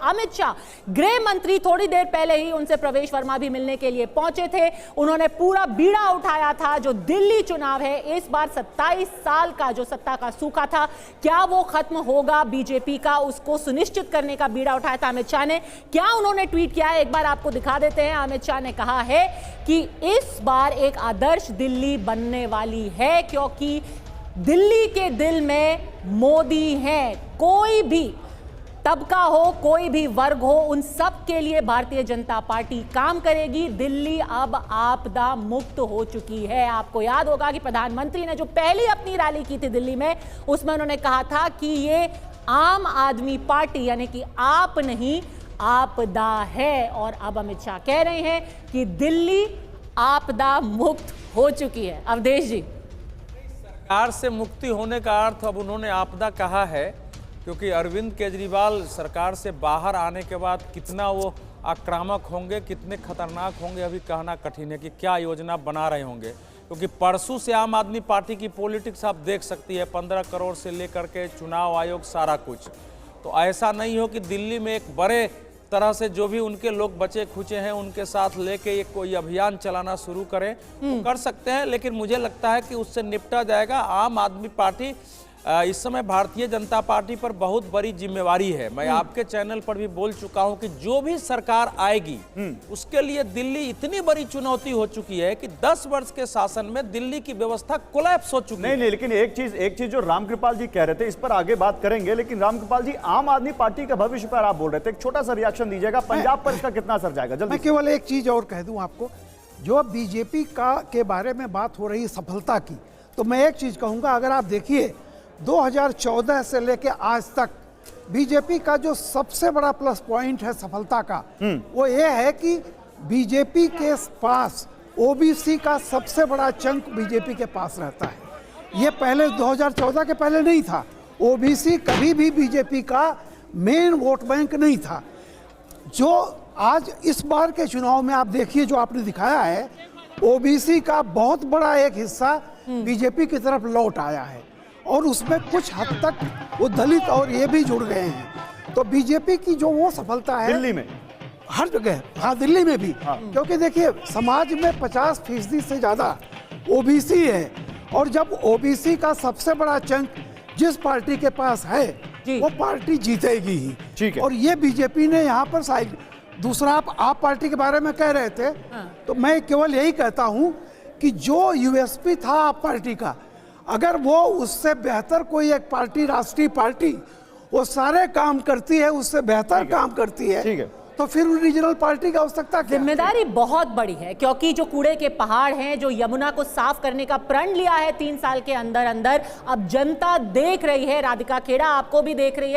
अमित शाह गृह मंत्री थोड़ी देर पहले ही उनसे प्रवेश वर्मा भी मिलने के लिए पहुंचे थे। उन्होंने पूरा बीड़ा उठाया था। जो दिल्ली चुनाव है इस बार 27 साल का जो सत्ता का सूखा था, क्या वो खत्म होगा बीजेपी का, उसको सुनिश्चित करने का बीड़ा उठाया था अमित शाह ने। क्या उन्होंने ट्वीट किया है, एक बार आपको दिखा देते हैं। अमित शाह ने कहा है कि इस बार एक आदर्श दिल्ली बनने वाली है, क्योंकि दिल्ली के दिल में मोदी है। कोई भी तबका हो, कोई भी वर्ग हो, उन सब के लिए भारतीय जनता पार्टी काम करेगी। दिल्ली अब आपदा मुक्त हो चुकी है। आपको याद होगा कि प्रधानमंत्री ने जो पहली अपनी रैली की थी दिल्ली में, उसमें उन्होंने कहा था कि ये आम आदमी पार्टी यानी कि आप नहीं, आपदा है। और अब अमित शाह कह रहे हैं कि दिल्ली आपदा मुक्त हो चुकी है। अवधेश जी, सरकार से मुक्ति होने का अर्थ अब उन्होंने आपदा कहा है, क्योंकि अरविंद केजरीवाल सरकार से बाहर आने के बाद कितना वो आक्रामक होंगे, कितने खतरनाक होंगे, अभी कहना कठिन है कि क्या योजना बना रहे होंगे। क्योंकि परसों से आम आदमी पार्टी की पॉलिटिक्स आप देख सकती है, 15 करोड़ से लेकर के चुनाव आयोग सारा कुछ। तो ऐसा नहीं हो कि दिल्ली में एक बड़े तरह से जो भी उनके लोग बचे खुचे हैं उनके साथ लेके एक कोई अभियान चलाना शुरू करें, तो कर सकते हैं। लेकिन मुझे लगता है कि उससे निपटा जाएगा। आम आदमी पार्टी इस समय भारतीय जनता पार्टी पर बहुत बड़ी जिम्मेवारी है। मैं आपके चैनल पर भी बोल चुका हूं कि जो भी सरकार आएगी उसके लिए दिल्ली इतनी बड़ी चुनौती हो चुकी है कि 10 वर्ष के शासन में दिल्ली की व्यवस्था कोलैप्स हो चुकी है। नहीं, लेकिन एक चीज जो रामकृपाल जी कह रहे थे, इस पर आगे बात करेंगे। लेकिन रामकृपाल जी, आम आदमी पार्टी का भविष्य पर आप बोल रहे थे, एक छोटा सा रिएक्शन दीजिएगा। पंजाब पर इसका कितना असर जाएगा? जल्दी। मैं केवल एक चीज और कह दूं आपको, जो बीजेपी के बारे में बात हो रही है सफलता की, तो मैं एक चीज कहूंगा, अगर आप देखिए 2014 से लेके आज तक बीजेपी का जो सबसे बड़ा प्लस पॉइंट है सफलता का, वो ये है कि बीजेपी के पास ओबीसी का सबसे बड़ा चंक बीजेपी के पास रहता है। ये पहले 2014 के पहले नहीं था। ओबीसी कभी भी बीजेपी का मेन वोट बैंक नहीं था। जो आज इस बार के चुनाव में आप देखिए, जो आपने दिखाया है, ओबीसी का बहुत बड़ा एक हिस्सा बीजेपी की तरफ लौट आया है, और उसमें कुछ हद तक वो दलित और ये भी जुड़ गए हैं। तो बीजेपी की जो वो सफलता है दिल्ली में, हर जगह, हाँ दिल्ली में भी, क्योंकि देखिए समाज में 50% से ज्यादा ओबीसी है, और जब ओबीसी का सबसे बड़ा चंक जिस पार्टी के पास है वो पार्टी जीतेगी ही। ठीक है। और ये बीजेपी ने यहाँ पर साइड। दूसरा, आप पार्टी के बारे में कह रहे थे, तो मैं केवल यही कहता हूँ कि जो यूएसपी था आप पार्टी का, अगर वो उससे बेहतर कोई एक पार्टी, राष्ट्रीय पार्टी, वो सारे काम करती है, उससे बेहतर काम करती है, ठीक है, तो फिर रीजनल पार्टी की आवश्यकता क्या? जिम्मेदारी बहुत बड़ी है, क्योंकि जो कूड़े के पहाड़ हैं, जो यमुना को साफ करने का प्रण लिया है 3 साल के अंदर अंदर, अब जनता देख रही है। राधिका खेड़ा आपको भी देख रही है,